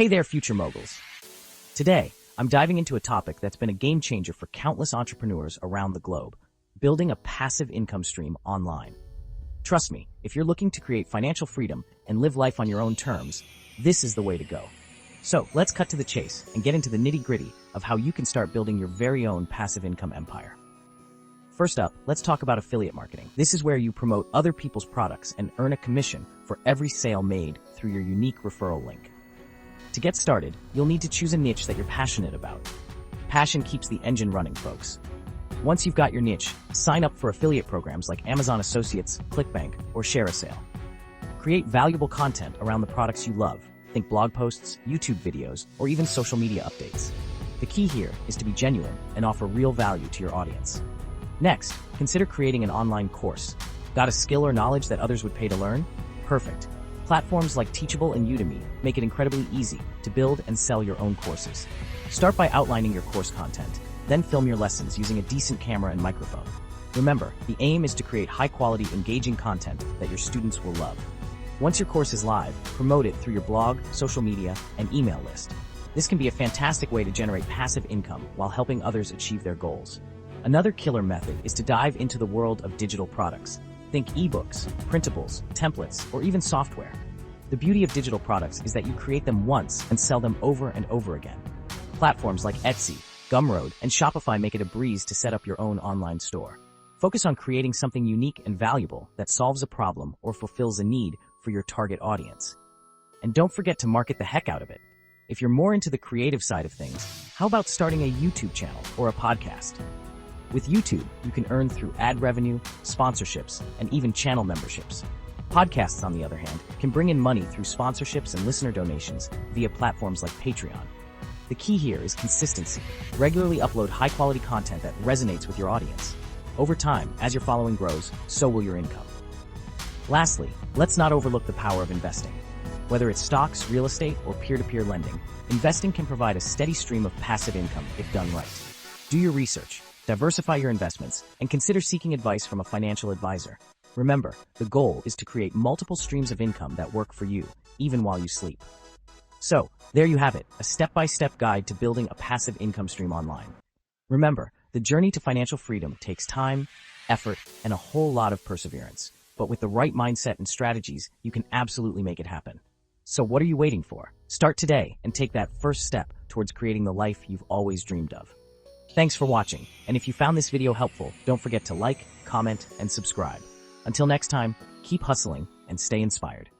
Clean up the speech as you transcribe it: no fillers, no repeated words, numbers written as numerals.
Hey there, future moguls. Today, I'm diving into a topic that's been a game changer for countless entrepreneurs around the globe, building a passive income stream online. Trust me, if you're looking to create financial freedom and live life on your own terms, this is the way to go. So let's cut to the chase and get into the nitty-gritty of how you can start building your very own passive income empire. First up, let's talk about affiliate marketing. This is where you promote other people's products and earn a commission for every sale made through your unique referral link. To get started, you'll need to choose a niche that you're passionate about. Passion keeps the engine running, folks. Once you've got your niche, sign up for affiliate programs like Amazon Associates, ClickBank, or ShareASale. Create valuable content around the products you love. Think blog posts, YouTube videos, or even social media updates. The key here is to be genuine and offer real value to your audience. Next, consider creating an online course. Got a skill or knowledge that others would pay to learn? Perfect. Platforms like Teachable and Udemy make it incredibly easy to build and sell your own courses. Start by outlining your course content, then film your lessons using a decent camera and microphone. Remember, the aim is to create high-quality, engaging content that your students will love. Once your course is live, promote it through your blog, social media, and email list. This can be a fantastic way to generate passive income while helping others achieve their goals. Another killer method is to dive into the world of digital products. Think ebooks, printables, templates, or even software. The beauty of digital products is that you create them once and sell them over and over again. Platforms like Etsy, Gumroad, and Shopify make it a breeze to set up your own online store. Focus on creating something unique and valuable that solves a problem or fulfills a need for your target audience. And don't forget to market the heck out of it. If you're more into the creative side of things, how about starting a YouTube channel or a podcast? With YouTube, you can earn through ad revenue, sponsorships, and even channel memberships. Podcasts, on the other hand, can bring in money through sponsorships and listener donations via platforms like Patreon. The key here is consistency. Regularly upload high-quality content that resonates with your audience. Over time, as your following grows, so will your income. Lastly, let's not overlook the power of investing. Whether it's stocks, real estate, or peer-to-peer lending, investing can provide a steady stream of passive income if done right. Do your research. Diversify your investments, and consider seeking advice from a financial advisor. Remember, the goal is to create multiple streams of income that work for you, even while you sleep. So, there you have it, a step-by-step guide to building a passive income stream online. Remember, the journey to financial freedom takes time, effort, and a whole lot of perseverance. But with the right mindset and strategies, you can absolutely make it happen. So what are you waiting for? Start today and take that first step towards creating the life you've always dreamed of. Thanks for watching, and if you found this video helpful, don't forget to like, comment, and subscribe. Until next time, keep hustling and stay inspired.